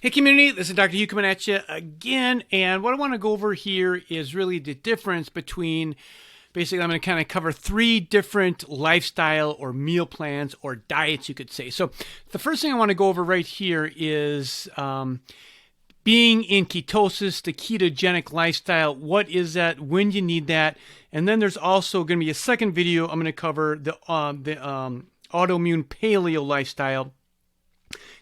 Hey community, this is Dr. 𝗕𝗂𝗏 again, and what I want to go over here is really the difference between, basically I'm going to kind of cover three different lifestyle or meal plans or diets, you could say. So the first thing I want to go over right here is being in ketosis, the ketogenic lifestyle. What is that? When you need that? And then there's also going to be a second video. I'm going to cover the autoimmune paleo lifestyle.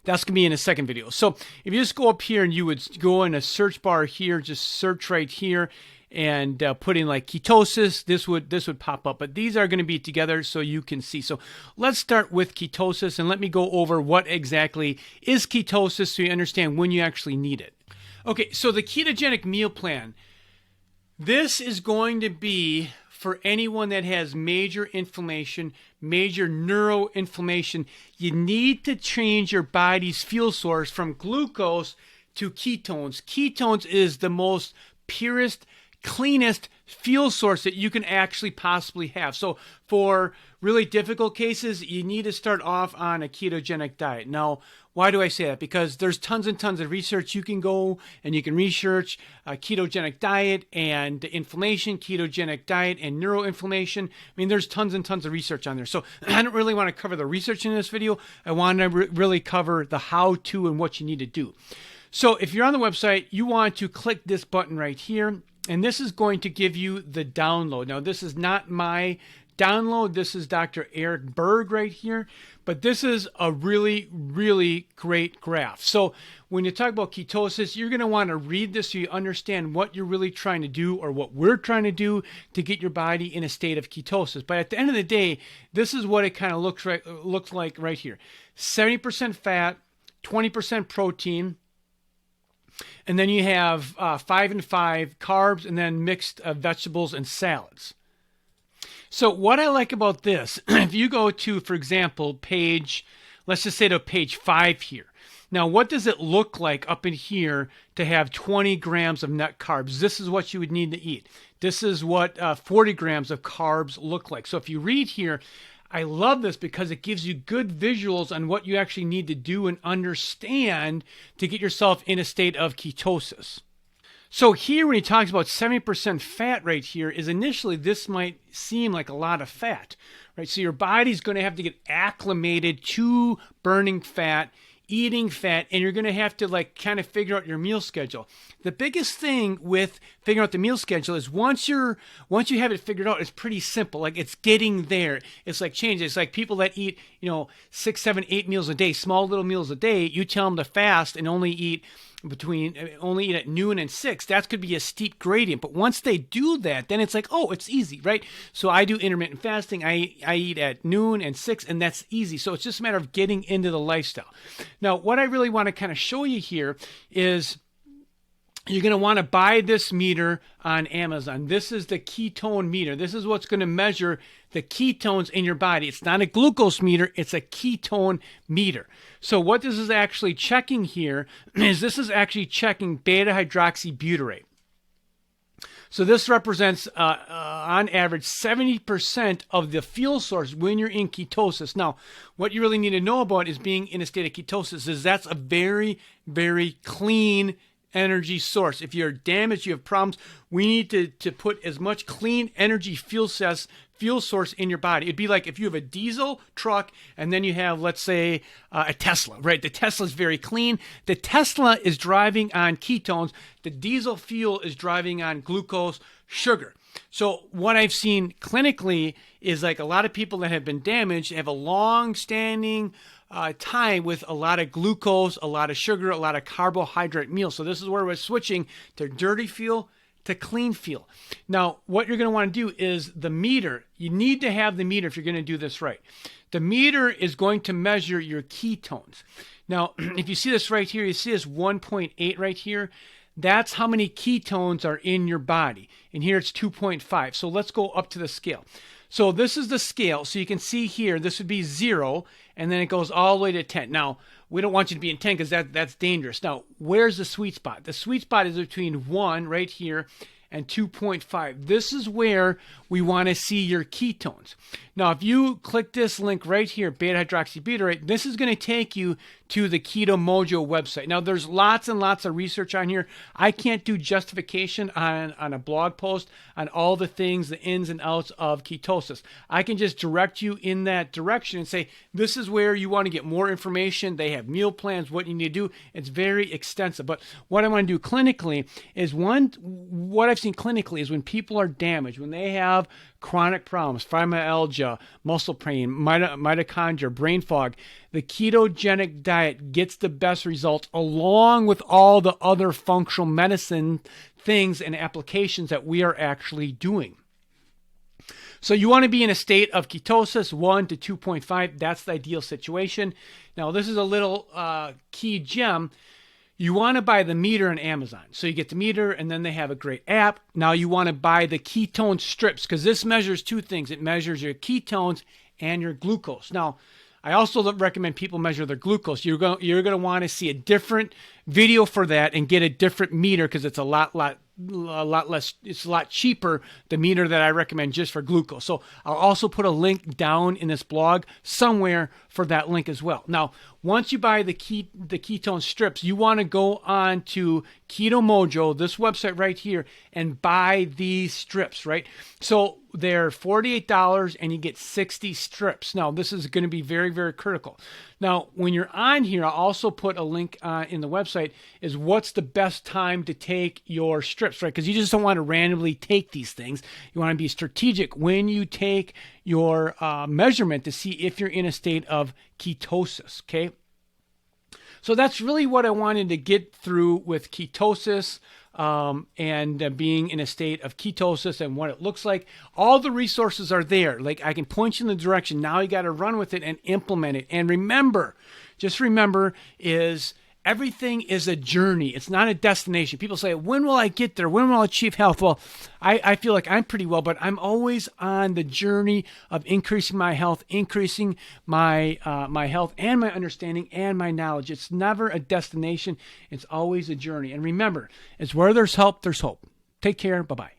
That's going to be in a second video. So if you just go up here and you would go in a search bar here, just search right here and put in like ketosis, this would pop up. But these are going to be together so you can see. So let's start with ketosis and let me go over what exactly is ketosis so you understand when you actually need it. Okay, so the ketogenic meal plan, this is going to be for anyone that has major inflammation, major neuroinflammation. You need to change your body's fuel source from glucose to ketones. Ketones is the most purest, cleanest fuel source that you can actually possibly have. So for really difficult cases, you need to start off on a ketogenic diet. Now, why do I say that? Because there's tons and tons of research. You can go and you can research ketogenic diet and inflammation, ketogenic diet and neuroinflammation. I mean, there's tons and tons of research on there. So I don't really want to cover the research in this video. I want to really cover the how-to and what you need to do. So if you're on the website, you want to click this button right here, and this is going to give you the download. Now, this is not my download. This is Dr. Eric Berg right here, but this is a really, really great graph. So when you talk about ketosis, you're going to want to read this so you understand what you're really trying to do or what we're trying to do to get your body in a state of ketosis. But at the end of the day, this is what it kind of looks like right here. 70% fat, 20% protein, and then you have 5 and 5 carbs, and then mixed vegetables and salads. So what I like about this, if you go to, for example, let's just say to page 5 here. Now, what does it look like up in here to have 20 grams of net carbs? This is what you would need to eat. This is what 40 grams of carbs look like. So if you read here, I love this because it gives you good visuals on what you actually need to do and understand to get yourself in a state of ketosis. So here when he talks about 70% fat right here is initially this might seem like a lot of fat, right? So your body's going to have to get acclimated to burning fat, eating fat, and you're going to have to like kind of figure out your meal schedule. The biggest thing with figuring out the meal schedule is once you have it figured out, it's pretty simple. Like it's getting there. It's like changing. It's like people that eat, 6, 7, 8 meals a day, small little meals a day. You tell them to fast and only eat at noon and 6. That could be a steep gradient. But once they do that, then it's like, oh, it's easy, right? So I do intermittent fasting. I eat at noon and 6, and that's easy. So it's just a matter of getting into the lifestyle. Now, what I really want to kind of show you here is you're going to want to buy this meter on Amazon. This is the ketone meter. This is what's going to measure the ketones in your body. It's not a glucose meter. It's a ketone meter. So what this is actually checking here is this is actually checking beta-hydroxybutyrate. So this represents, on average, 70% of the fuel source when you're in ketosis. Now, what you really need to know about is being in a state of ketosis is that's a very, very clean energy source. If you're damaged, you have problems, we need to put as much clean energy fuel source in your body. It'd be like if you have a diesel truck and then you have, let's say, a Tesla, right? The Tesla is very clean. The Tesla is driving on ketones. The diesel fuel is driving on glucose, sugar. So what I've seen clinically is like a lot of people that have been damaged have a long-standing time with a lot of glucose, a lot of sugar, a lot of carbohydrate meals. So this is where we're switching to dirty fuel to clean fuel. Now, what you're going to want to do is the meter. You need to have the meter if you're going to do this right. The meter is going to measure your ketones. Now, if you see this right here, you see this 1.8 right here. That's how many ketones are in your body. And here it's 2.5. So let's go up to the scale. So this is the scale. So you can see here, this would be 0, and then it goes all the way to 10. Now, we don't want you to be in 10 because that's dangerous. Now, where's the sweet spot? The sweet spot is between 1 right here and 2.5. This is where we want to see your ketones. Now, if you click this link right here, 𝗏-hydroxybutyrate, this is going to take you to the Keto Mojo website. Now, there's lots and lots of research on here. I can't do justification on a blog post on all the things, the ins and outs of ketosis. I can just direct you in that direction and say, this is where you want to get more information. They have meal plans, what you need to do. It's very extensive. But what I want to do clinically is what I've seen clinically is when people are damaged, when they have chronic problems, fibromyalgia, muscle pain, mitochondria, brain fog, the ketogenic diet gets the best results along with all the other functional medicine things and applications that we are actually doing. So you want to be in a state of ketosis 1 to 2.5. That's the ideal situation. Now, this is a little key gem. You want to buy the meter on Amazon. So you get the meter, and then they have a great app. Now you want to buy the ketone strips because this measures two things. It measures your ketones and your glucose. Now, I also recommend people measure their glucose. You're going to want to see a different video for that and get a different meter because it's a lot less, it's a lot cheaper, the meter that I recommend just for glucose. So I'll also put a link down in this blog somewhere for that link as well. Now, once you buy the ketone strips, you want to go on to Keto Mojo, this website right here, and buy these strips, right? So they're $48 and you get 60 strips. Now, this is going to be very, very critical. Now, when you're on here, I'll also put a link in the website is what's the best time to take your strips, right? Because you just don't want to randomly take these things. You want to be strategic when you take your measurement to see if you're in a state of ketosis, okay? So that's really what I wanted to get through with ketosis and being in a state of ketosis and what it looks like. All the resources are there. Like I can point you in the direction. Now you got to run with it and implement it. And remember, just remember is everything is a journey. It's not a destination. People say, when will I get there? When will I achieve health? Well, I feel like I'm pretty well, but I'm always on the journey of increasing my health, increasing my my health and my understanding and my knowledge. It's never a destination. It's always a journey. And remember, it's where there's help, there's hope. Take care. Bye-bye.